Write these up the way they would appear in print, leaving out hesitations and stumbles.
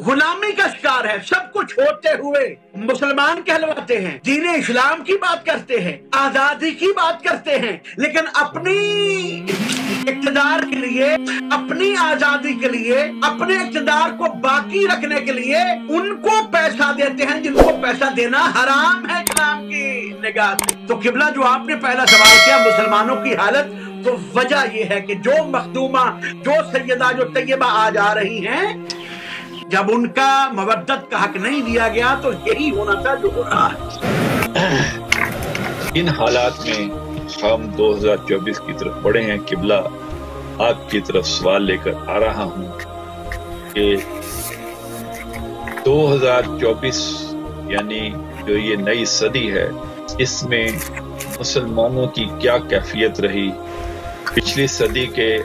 غلامی کا شکار ہے، سب کچھ ہوتے ہوئے مسلمان کہلواتے ہیں، دین اسلام کی بات کرتے ہیں، آزادی کی بات کرتے ہیں، لیکن اپنی اقتدار کے لیے، اپنی آزادی کے لیے، اپنے اقتدار کو باقی رکھنے کے لیے ان کو پیسہ دیتے ہیں جن کو پیسہ دینا حرام ہے اسلام کی نگاہ سے۔ تو قبلہ جو آپ نے پہلا سوال کیا مسلمانوں کی حالت، تو وجہ یہ ہے کہ جو مخدومہ، جو سیدہ، جو طیبہ آج آ رہی ہیں، جب ان کا مودت کا حق نہیں دیا گیا تو یہی ہونا تھا جو ہو رہا ہے۔ ان حالات میں ہم 2024 کی طرف بڑھے ہیں۔ قبلہ آپ کی طرف سوال لے کر آ رہا ہوں کہ 2024 یعنی جو یہ نئی صدی ہے، اس میں مسلمانوں کی کیا کیفیت رہی؟ پچھلی صدی کے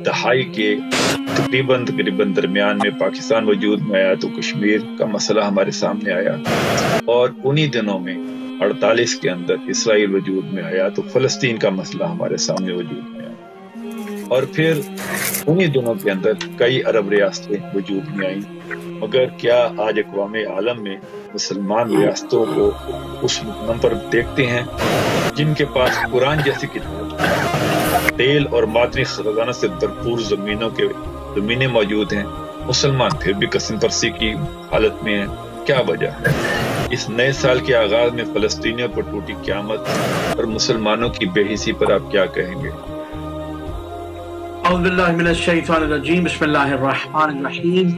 دہائی کے تقریباً درمیان میں پاکستان وجود میں آیا تو کشمیر کا مسئلہ ہمارے سامنے آیا، اور انہی دنوں میں 48 کے اندر اسرائیل وجود میں آیا تو فلسطین کا مسئلہ ہمارے سامنے وجود میں آیا، اور پھر انہی دنوں کے اندر کئی عرب ریاستیں وجود میں آئیں۔ مگر کیا آج اقوام عالم میں مسلمان ریاستوں کو اس مقام پر دیکھتے ہیں جن کے پاس قرآن جیسی کتاب، تیل اور معدنی خزانہ سے بھرپور زمینیں موجود ہیں، مسلمان پھر بھی قسم پرسی کی حالت میں ہیں؟ کیا وجہ ہے؟ اس نئے سال کے آغاز میں فلسطینیوں پر ٹوٹی قیامت اور مسلمانوں کی بے حسی پر آپ کیا کہیں گے؟ اعوذ باللہ من الشیطان الرجیم، بسم اللہ الرحمن الرحیم،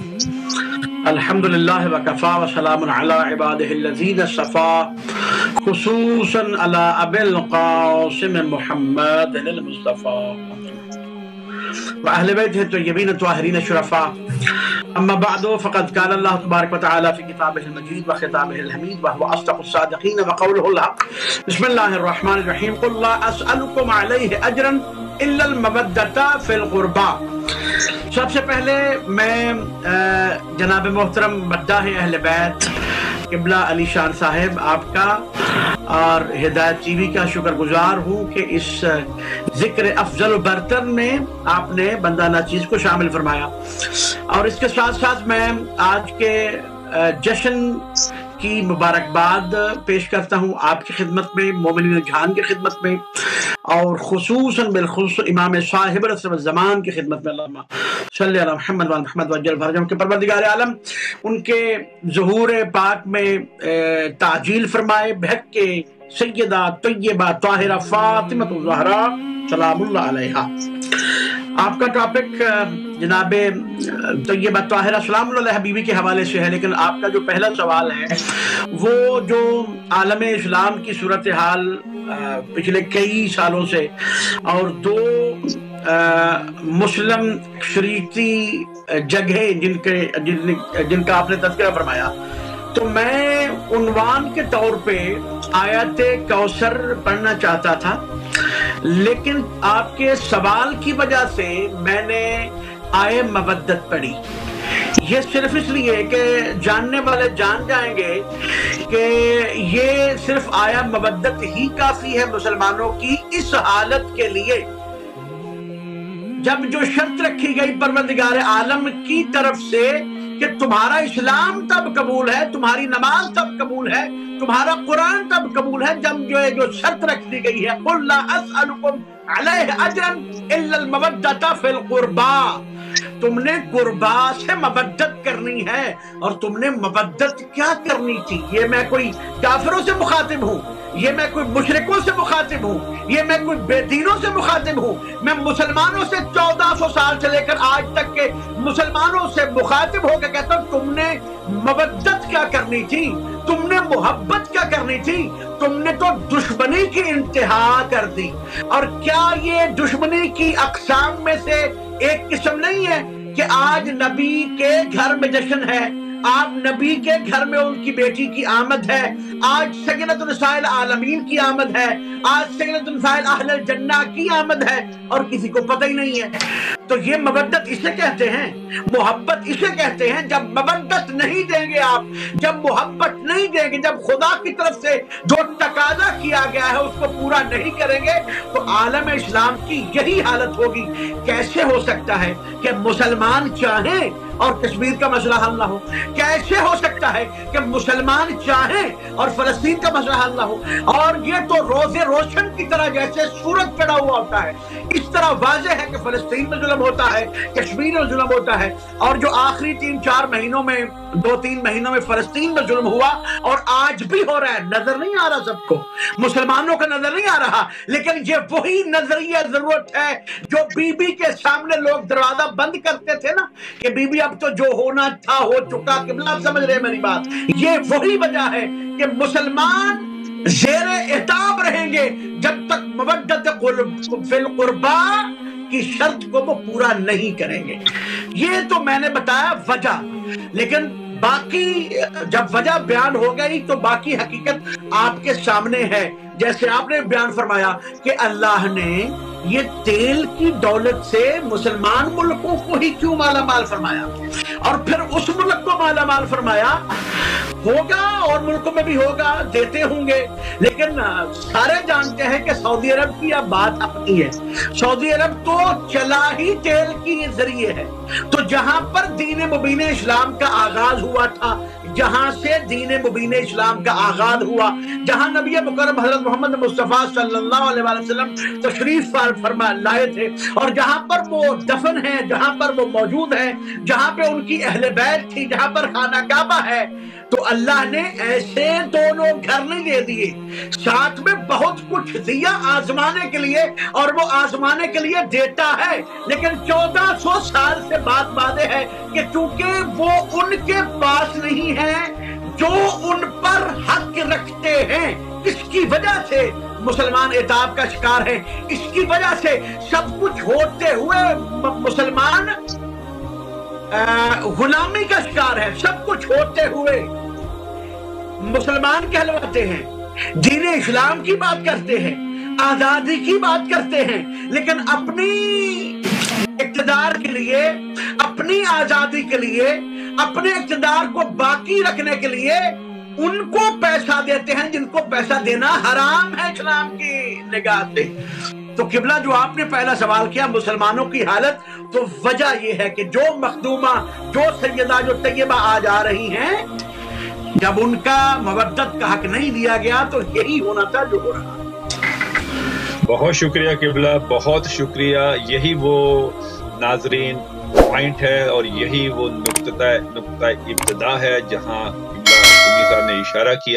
الحمدللہ وکفا وسلام علی عبادہ الذین اصطفی، خصوصا علی ابی القاسم محمد المصطفی وأهل بيته الطيبين الطاهرين الشرفاء، أما بعد فقد قال الله تبارك وتعالى في كتابه المجيد وخطابه الحميد وهو أصدق الصادقين وقوله الحق، بسم الله الرحمن الرحيم، قل لا أسألكم عليه أجرا إلا المودة في القربى۔ سب سے پہلے میں جناب محترم مداح اہل بیت قبلہ علی شان صاحب آپ کا اور ہدایت ٹی وی کا شکر گزار ہوں کہ اس ذکر افضل و برتر میں آپ نے بندہ ناچیز کو شامل فرمایا، اور اس کے ساتھ ساتھ میں آج کے جشن کی مبارکباد پیش کرتا ہوں آپ کی خدمت میں، مومنین جہان کی خدمت میں، اور خصوصاً بالخصوص امام صاحب العصر والزمان کی خدمت میں، اللہم صلی علی محمد وعلی محمد وعجل فرجہم، کے پروردگار عالم ان کے ظہور پاک میں تعجیل فرمائے، بحق کے سیدہ طیبہ طاہرہ فاطمہ الزہرا سلام اللہ علیہا۔ آپ کا ٹاپک جناب طیبہ طاہرہ سلام اللہ علیہ بیوی کے حوالے سے ہے، لیکن آپ کا جو پہلا سوال ہے وہ جو عالم اسلام کی صورتحال پچھلے کئی سالوں سے اور دو مسلم شریعتی جگہیں جن کا آپ نے تذکرہ فرمایا، تو میں عنوان کے طور پہ آیت کوثر پڑھنا چاہتا تھا، لیکن آپ کے سوال کی وجہ سے میں نے آئے مودت پڑھی۔ یہ صرف اس لیے کہ جاننے والے جان جائیں گے کہ یہ صرف آیا مودت ہی کافی ہے مسلمانوں کی اس حالت کے لیے جب جو شرط رکھی گئی پروردگار عالم کی طرف سے کہ تمہارا اسلام تب قبول ہے، تمہاری نماز تب قبول ہے، تمہارا قرآن تب قبول ہے جب جو شرط رکھ دی گئی ہے، قُلْ لَا أَسْأَلُكُمْ عَلَيْهِ أَجْرًا إِلَّا الْمَوَدَّةَ فِي الْقُرْبَى۔ تم نے قربا سے مودت کرنی ہے، اور تم نے مودت کیا کرنی تھی؟ یہ میں کوئی کافروں سے مخاطب ہوں، یہ میں کوئی مشرکوں سے مخاطب ہوں، یہ میں کوئی بے دینوں سے مخاطب ہوں، میں مسلمانوں سے 1400 سال سے لے کر آج تک کے مسلمانوں سے مخاطب ہو کے کہتا ہوں تم نے مودت کیا کرنی تھی، تم نے محبت کیا کرنی تھی، تم نے تو دشمنی کی انتہا کر دی۔ اور کیا یہ دشمنی کی اقسام میں سے ایک قسم نہیں ہے کہ آج نبی کے گھر میں جشن ہے، آپ نبی کے گھر میں ان کی بیٹی کی آمد ہے، آج سیدۃ النساء العالمین کی آمد ہے، آج سیدۃ النساء اہل الجنہ کی آمد ہے، اور کسی کو پتہ ہی نہیں ہے؟ تو یہ مودت اسے کہتے ہیں، محبت اسے کہتے ہیں۔ جب مودت نہیں دیں گے آپ، جب محبت نہیں دیں گے، جب خدا کی طرف سے جو تقاضا کیا گیا ہے اس کو پورا نہیں کریں گے تو عالم اسلام کی یہی حالت ہوگی۔ کیسے ہو سکتا ہے کہ مسلمان چاہیں اور کشمیر کا مسئلہ حل نہ ہو؟ کیسے ہو سکتا ہے کہ مسلمان چاہیں اور فلسطین کا مسئلہ حل نہ ہو؟ اور یہ تو روز روشن کی طرح جیسے سورج چڑھا ہوا ہوتا ہے اس طرح واضح ہے کہ فلسطین میں ظلم ہوتا ہے، کشمیر میں ظلم ہوتا ہے، اور جو آخری 3-4 مہینوں میں 2-3 مہینوں میں فلسطین میں ظلم ہوا اور آج بھی ہو رہا ہے، نظر نہیں آ رہا سب کو، مسلمانوں کا نظر نہیں آ رہا، لیکن یہ وہی نظریہ ضرورت ہے جو بی بی کے سامنے لوگ دروازہ بند کرتے تھے نا کہ بی بی اب تو جو ہونا تھا ہو چکا۔ قبلہ آپ سمجھ رہے میری بات؟ یہ وہی وجہ ہے کہ مسلمان زیر اعتاب رہیں گے جب تک مودت فی القربا کی شرط کو وہ پورا نہیں کریں گے۔ یہ تو میں نے بتایا وجہ، لیکن باقی جب وجہ بیان ہو گئی تو باقی حقیقت آپ کے سامنے ہے۔ جیسے آپ نے بیان فرمایا کہ اللہ نے یہ تیل کی دولت سے مسلمان ملکوں کو ہی کیوں مالا مال فرمایا، اور پھر اس ملک کو مالا مال فرمایا؟ ہوگا اور ملکوں میں بھی ہوگا، دیتے ہوں گے، لیکن سارے جانتے ہیں کہ سعودی عرب کی اب بات اپنی ہے۔ سعودی عرب تو چلا ہی تیل کی ذریعے ہے، تو جہاں پر دین مبین اسلام کا آغاز ہوا تھا، جہاں سے دین مبین اسلام کا آغاز ہوا، جہاں نبی مکرم حضرت محمد مصطفیٰ صلی اللہ علیہ وسلم تشریف فرما لائے تھے، اور جہاں پر وہ دفن ہیں، جہاں پر وہ موجود ہیں، جہاں پہ ان کی اہل بیت تھی، جہاں پر خانہ کعبہ ہے، تو اللہ نے ایسے دونوں گھر نہیں دے دیے، ساتھ میں بہت کچھ دیا آزمانے کے لیے، اور وہ آزمانے کے لیے دیتا ہے، لیکن 1400 سال سے بات واضح ہے کہ چونکہ وہ ان کے پاس نہیں ہے جو ان پر حق رکھتے ہیں، اس کی وجہ سے مسلمان عتاب کا شکار ہے، اس کی وجہ سے سب کچھ ہوتے ہوئے مسلمان غلامی کا شکار ہے، سب کچھ ہوتے ہوئے مسلمان کہلواتے ہیں، دین اسلام کی بات کرتے ہیں، آزادی کی بات کرتے ہیں، لیکن اپنی اقتدار کے لیے، اپنی آزادی کے لیے، اپنے اقتدار کو باقی رکھنے کے لیے ان کو پیسہ دیتے ہیں جن کو پیسہ دینا حرام ہے اسلام کی نگاہ سے۔ تو قبلہ جو آپ نے پہلا سوال کیا مسلمانوں کی حالت، تو وجہ یہ ہے کہ جو مخدومہ، جو سیدہ، جو طیبہ آج آ رہی ہیں، جب ان کا مودت کا حق نہیں دیا گیا تو یہی ہونا تھا جو ہو رہا۔ بہت شکریہ قبلہ، بہت شکریہ۔ یہی وہ ناظرین پوائنٹ ہے اور یہی وہ نقطہ ابتدا ہے جہاں قبلہ صاحب نے اشارہ کیا۔